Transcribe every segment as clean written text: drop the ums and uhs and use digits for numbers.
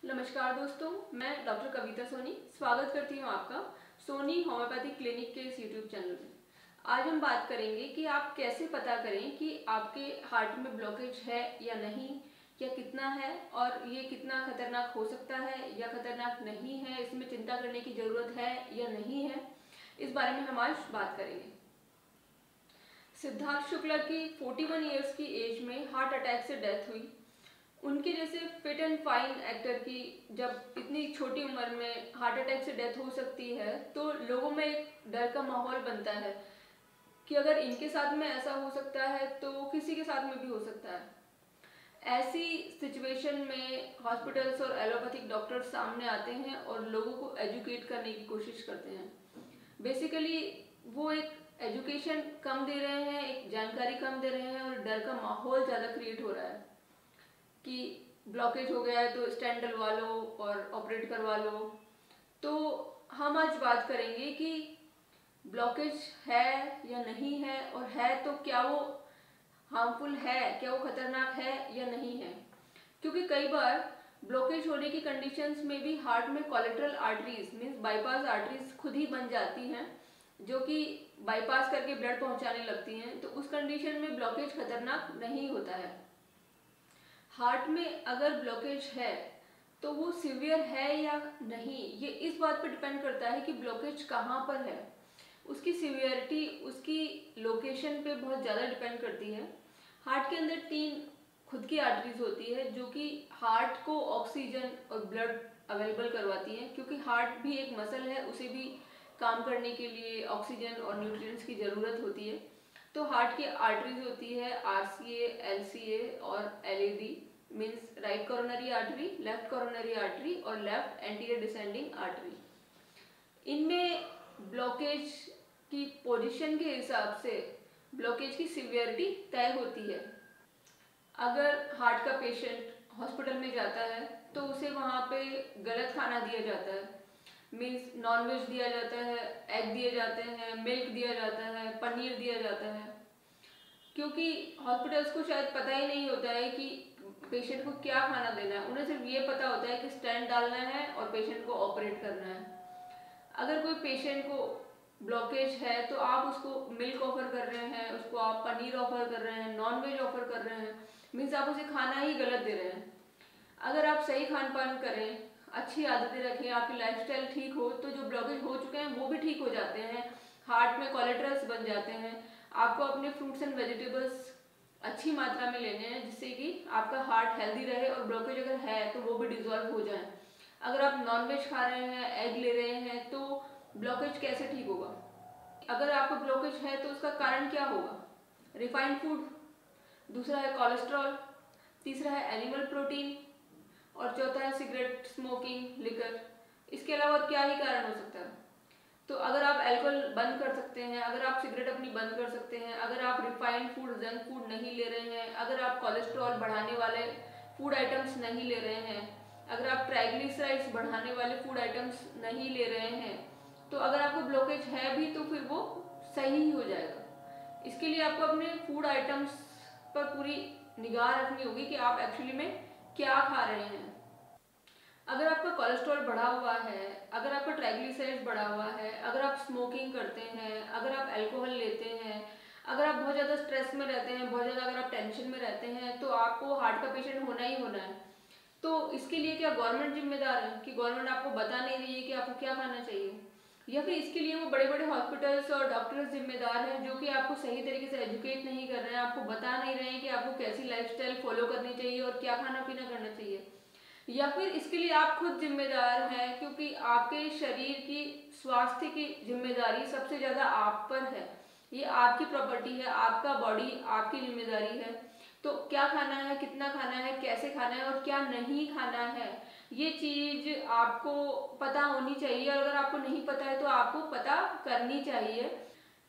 नमस्कार दोस्तों, मैं डॉक्टर कविता सोनी स्वागत करती हूँ आपका सोनी होम्योपैथिक क्लिनिक के इस यूट्यूब चैनल में। आज हम बात करेंगे कि आप कैसे पता करें कि आपके हार्ट में ब्लॉकेज है या नहीं, या कितना है और ये कितना खतरनाक हो सकता है या खतरनाक नहीं है, इसमें चिंता करने की ज़रूरत है या नहीं है। इस बारे में हम आज बात करेंगे। सिद्धार्थ शुक्ला की 41 ईयर्स की एज में हार्ट अटैक से डेथ हुई। उनके जैसे फिट एंड फाइन एक्टर की जब इतनी छोटी उम्र में हार्ट अटैक से डेथ हो सकती है तो लोगों में एक डर का माहौल बनता है कि अगर इनके साथ में ऐसा हो सकता है तो किसी के साथ में भी हो सकता है। ऐसी सिचुएशन में हॉस्पिटल्स और एलोपैथिक डॉक्टर्स सामने आते हैं और लोगों को एजुकेट करने की कोशिश करते हैं। बेसिकली वो एक एजुकेशन कम दे रहे हैं, एक जानकारी कम दे रहे हैं और डर का माहौल ज़्यादा क्रिएट हो रहा है कि ब्लॉकेज हो गया है तो स्टेंट डलवा लो और ऑपरेट करवा लो। तो हम आज बात करेंगे कि ब्लॉकेज है या नहीं है, और है तो क्या वो हार्मफुल है, क्या वो खतरनाक है या नहीं है। क्योंकि कई बार ब्लॉकेज होने की कंडीशंस में भी हार्ट में collateral arteries means bypass arteries खुद ही बन जाती हैं जो कि बाईपास करके ब्लड पहुंचाने लगती हैं। तो उस कंडीशन में ब्लॉकेज खतरनाक नहीं होता है। हार्ट में अगर ब्लॉकेज है तो वो सीवियर है या नहीं, ये इस बात पर डिपेंड करता है कि ब्लॉकेज कहाँ पर है। उसकी सीवियरिटी उसकी लोकेशन पे बहुत ज़्यादा डिपेंड करती है। हार्ट के अंदर 3 खुद की आर्टरीज होती है जो कि हार्ट को ऑक्सीजन और ब्लड अवेलेबल करवाती हैं, क्योंकि हार्ट भी एक मसल है, उसे भी काम करने के लिए ऑक्सीजन और न्यूट्रिएंट्स की ज़रूरत होती है। तो हार्ट की आर्टरीज होती है RCA, LCA और LAD means right coronary artery, left coronary artery और लेफ्ट एंटीरियर डिसेंडिंग आर्टरी। इनमें ब्लॉकेज की पोजीशन के हिसाब से ब्लॉकेज की सीवियरिटी तय होती है। अगर हार्ट का पेशेंट हॉस्पिटल में जाता है तो उसे वहाँ पे गलत खाना दिया जाता है, मीन्स नॉनवेज दिया जाता है, एग दिए जाते हैं, मिल्क दिया जाता है, पनीर दिया जाता है, क्योंकि हॉस्पिटल्स को शायद पता ही नहीं होता है कि पेशेंट को क्या खाना देना है। उन्हें सिर्फ ये पता होता है कि स्टेंट डालना है और पेशेंट को ऑपरेट करना है। अगर कोई पेशेंट को ब्लॉकेज है तो आप उसको मिल्क ऑफर कर रहे हैं, उसको आप पनीर ऑफर कर रहे हैं, नॉन वेज ऑफर कर रहे हैं, मीन्स आप उसे खाना ही गलत दे रहे हैं। अगर आप सही खान पान करें, अच्छी आदतें रखें, आपकी लाइफस्टाइल ठीक हो तो जो ब्लॉकेज हो चुके हैं वो भी ठीक हो जाते हैं, हार्ट में कोलेटरल्स बन जाते हैं। आपको अपने फ्रूट्स एंड वेजिटेबल्स अच्छी मात्रा में लेने हैं जिससे कि आपका हार्ट हेल्दी रहे और ब्लॉकेज अगर है तो वो भी डिजॉल्व हो जाए। अगर आप नॉनवेज खा रहे हैं, एग ले रहे हैं, तो ब्लॉकेज कैसे ठीक होगा? अगर आपको ब्लॉकेज है तो उसका कारण क्या होगा? रिफाइंड फूड, दूसरा है कोलेस्ट्रॉल, तीसरा है एनिमल प्रोटीन और चौथा है सिगरेट स्मोकिंग, लिकर। इसके अलावा और क्या ही कारण हो सकता है? तो अगर आप अल्कोहल बंद कर सकते हैं, अगर आप सिगरेट अपनी बंद कर सकते हैं, अगर आप रिफाइंड फूड, जंक फूड नहीं ले रहे हैं, अगर आप कोलेस्ट्रॉल बढ़ाने वाले फूड आइटम्स नहीं ले रहे हैं, अगर आप ट्राइग्लिसराइड्स बढ़ाने वाले फूड आइटम्स नहीं ले रहे हैं, तो अगर आपको ब्लॉकेज है भी तो फिर वो सही ही हो जाएगा। इसके लिए आपको अपने फूड आइटम्स पर पूरी निगाह रखनी होगी कि आप एक्चुअली में क्या खा रहे हैं। अगर आपका कोलेस्ट्रॉल बढ़ा हुआ है, अगर आपका ट्राइग्लिसराइड्स बढ़ा हुआ है, अगर आप स्मोकिंग करते हैं, अगर आप अल्कोहल लेते हैं, अगर आप बहुत ज़्यादा स्ट्रेस में रहते हैं, बहुत ज़्यादा अगर आप टेंशन में रहते हैं, तो आपको हार्ट का पेशेंट होना ही होना है। तो इसके लिए क्या गवर्नमेंट जिम्मेदार है कि गवर्नमेंट आपको बता नहीं रही है कि आपको क्या खाना चाहिए, या फिर इसके लिए वो बड़े बड़े हॉस्पिटल्स और डॉक्टर्स जिम्मेदार हैं जो कि आपको सही तरीके से एजुकेट नहीं कर रहे हैं, आपको बता नहीं रहे हैं कि आपको कैसी लाइफस्टाइल फॉलो करनी चाहिए और क्या खाना पीना करना चाहिए? या फिर इसके लिए आप खुद जिम्मेदार हैं, क्योंकि आपके शरीर की स्वास्थ्य की जिम्मेदारी सबसे ज़्यादा आप पर है। ये आपकी प्रॉपर्टी है, आपका बॉडी आपकी जिम्मेदारी है। तो क्या खाना है, कितना खाना है, कैसे खाना है और क्या नहीं खाना है, ये चीज़ आपको पता होनी चाहिए। और अगर आपको नहीं पता है तो आपको पता करनी चाहिए।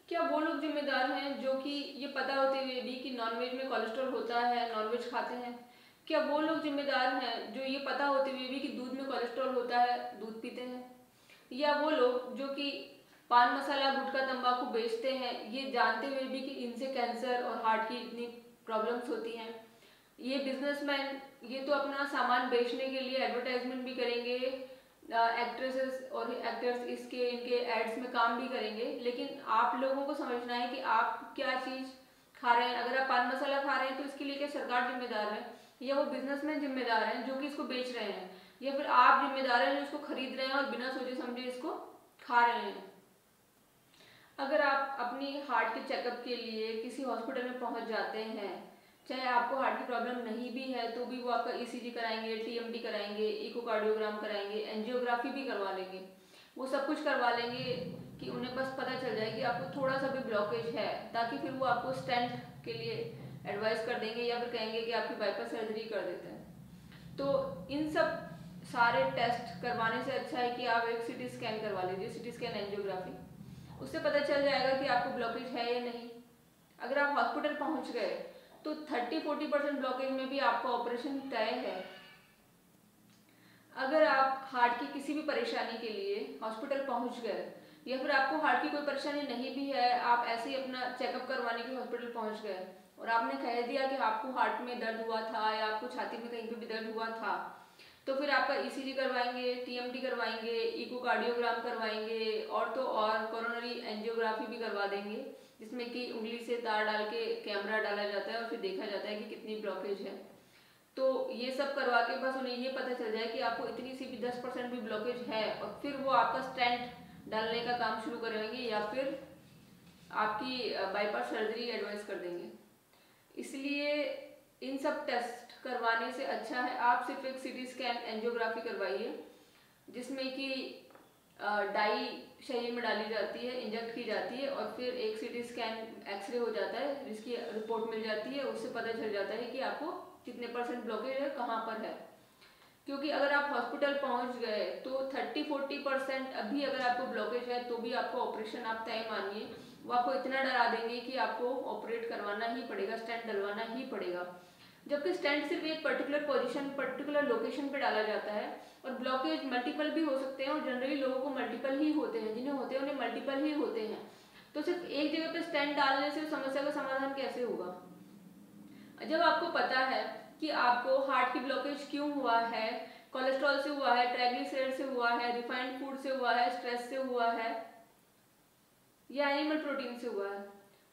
क्या वो लोग जिम्मेदार हैं जो कि ये पता होते हुए भी कि नॉनवेज में कोलेस्ट्रॉल होता है, नॉनवेज खाते हैं? क्या वो लोग जिम्मेदार हैं जो ये पता होते हुए भी कि दूध में कोलेस्ट्रॉल होता है, दूध पीते हैं? या वो लोग जो कि पान मसाला, गुटखा, तंबाकू बेचते हैं, ये जानते हुए भी कि इनसे कैंसर और हार्ट की इतनी प्रॉब्लम्स होती हैं? ये बिजनेसमैन ये तो अपना सामान बेचने के लिए एडवर्टाइजमेंट भी करेंगे, एक्ट्रेसेस और एक्टर्स इसके इनके एड्स में काम भी करेंगे, लेकिन आप लोगों को समझना है कि आप क्या चीज़ खा रहे हैं। अगर आप पान मसाला खा रहे हैं तो इसके लिए क्या सरकार जिम्मेदार है, या वो बिजनेसमैन जिम्मेदार हैं जो कि इसको बेच रहे हैं, या फिर आप जिम्मेदार हैं जो इसको खरीद रहे हैं और बिना सोचे समझे इसको खा रहे हैं। अगर आप अपनी हार्ट के चेकअप के लिए किसी हॉस्पिटल में पहुंच जाते हैं, चाहे आपको हार्ट की प्रॉब्लम नहीं भी है तो भी वो आपका ईसीजी कराएंगे, टीएमटी कराएंगे, इकोकार्डियोग्राम कराएंगे, एंजियोग्राफी भी करवा लेंगे, वो सब कुछ करवा लेंगे कि उन्हें बस पता चल जाए कि आपको थोड़ा सा भी ब्लॉकेज है, ताकि फिर वो आपको स्टेंट के लिए एडवाइस कर देंगे या फिर कहेंगे कि आपकी बाईपास सर्जरी कर देते हैं। तो इन सब सारे टेस्ट करवाने से अच्छा है कि आप एक सिटी स्कैन करवा लीजिए, सिटी स्कैन एंजियोग्राफी, उससे पता चल जाएगा कि आपको ब्लॉकेज है या नहीं। अगर आप हॉस्पिटल पहुंच गए तो 30-40% ब्लॉकेज में भी आपका ऑपरेशन तय है। अगर आप हार्ट की किसी भी परेशानी के लिए हॉस्पिटल पहुंच गए या फिर आपको हार्ट की कोई परेशानी नहीं भी है, आप ऐसे ही अपना चेकअप करवाने के हॉस्पिटल पहुंच गए और आपने कह दिया कि आपको हार्ट में दर्द हुआ था या आपको छाती में कहीं पे भी दर्द हुआ था, तो फिर आपका ईसीजी करवाएंगे, टीएमटी करवाएंगे, इकोकार्डियोग्राम करवाएंगे और तो और कोरोनरी एंजियोग्राफी भी करवा देंगे, जिसमें कि उंगली से तार डाल के कैमरा डाला जाता है और फिर देखा जाता है कि कितनी ब्लॉकेज है। तो ये सब करवा के बस उन्हें ये पता चल जाए कि आपको इतनी सी भी 10% भी ब्लॉकेज है और फिर वो आपका स्टेंट डालने का काम शुरू करेंगे या फिर आपकी बाईपास सर्जरी एडवाइस कर देंगे। इसलिए इन सब टेस्ट करवाने से अच्छा है आप सिर्फ एक सिटी स्कैन एंजियोग्राफी करवाइए, जिसमें कि डाई शरीर में डाली जाती है, इंजेक्ट की जाती है और फिर एक सिटी स्कैन एक्सरे हो जाता है जिसकी रिपोर्ट मिल जाती है, उससे पता चल जाता है कि आपको कितने % ब्लॉकेज है, कहाँ पर है। क्योंकि अगर आप हॉस्पिटल पहुंच गए तो 30-40% अभी अगर आपको ब्लॉकेज है तो भी आपको ऑपरेशन आप तय मानिए, वो आपको इतना डरा देंगे कि आपको ऑपरेट करवाना ही पड़ेगा, स्टेंट डलवाना ही पड़ेगा। जबकि स्टेंट सिर्फ एक पर्टिकुलर पोजीशन, पर्टिकुलर लोकेशन पे डाला जाता है और ब्लॉकेज मल्टीपल भी हो सकते हैं और जनरली लोगों को मल्टीपल ही होते हैं, जिन्हें होते हैं उन्हें मल्टीपल ही होते हैं। तो सिर्फ एक जगह पे स्टेंट डालने से समस्या का समाधान कैसे होगा? जब आपको पता है कि आपको हार्ट की ब्लॉकेज क्यों हुआ है, कोलेस्ट्रॉल से हुआ है, ट्राइग्लिसराइड से हुआ है, रिफाइंड फूड से हुआ है, स्ट्रेस से हुआ है या एनिमल प्रोटीन से हुआ है,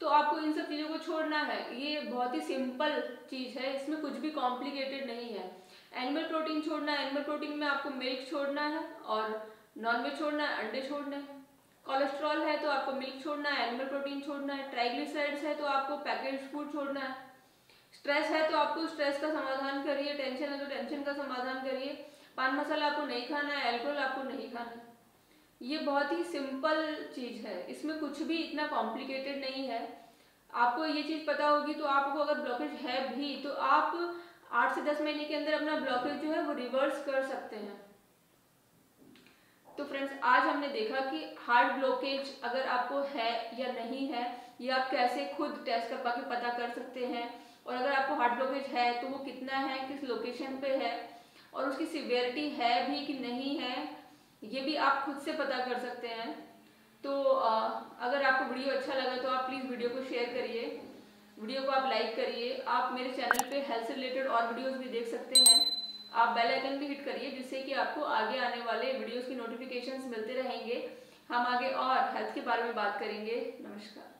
तो आपको इन सब चीज़ों को छोड़ना है। ये बहुत ही सिंपल चीज़ है, इसमें कुछ भी कॉम्प्लिकेटेड नहीं है। एनिमल प्रोटीन छोड़ना है, एनिमल प्रोटीन में आपको मिल्क छोड़ना है और नॉनवेज छोड़ना है, अंडे छोड़ने हैं। कोलेस्ट्रॉल है तो आपको मिल्क छोड़ना है, एनिमल प्रोटीन छोड़ना है। ट्राइग्लिसराइड्स है तो आपको पैकेज्ड फूड छोड़ना है। स्ट्रेस है तो आपको स्ट्रेस का समाधान करिए, टेंशन है तो टेंशन का समाधान करिए। पान मसाला आपको नहीं खाना है, अल्कोहल आपको नहीं खाना है। ये बहुत ही सिंपल चीज़ है, इसमें कुछ भी इतना कॉम्प्लिकेटेड नहीं है। आपको ये चीज़ पता होगी तो आपको अगर ब्लॉकेज है भी तो आप 8 से 10 महीने के अंदर अपना ब्लॉकेज जो है वो रिवर्स कर सकते हैं। तो फ्रेंड्स, आज हमने देखा कि हार्ट ब्लॉकेज अगर आपको है या नहीं है ये आप कैसे खुद टेस्ट करवा के पता कर सकते हैं, और अगर आपको हार्ट ब्लॉकेज है तो वो कितना है, किस लोकेशन पे है और उसकी सिवियरिटी है भी कि नहीं है, ये भी आप खुद से पता कर सकते हैं। तो अगर आपको वीडियो अच्छा लगा तो आप प्लीज़ वीडियो को शेयर करिए, वीडियो को आप लाइक करिए। आप मेरे चैनल पे हेल्थ से रिलेटेड और वीडियोस भी देख सकते हैं। आप बेल आइकन भी हिट करिए जिससे कि आपको आगे आने वाले वीडियोस की नोटिफिकेशंस मिलते रहेंगे। हम आगे और हेल्थ के बारे में बात करेंगे। नमस्कार।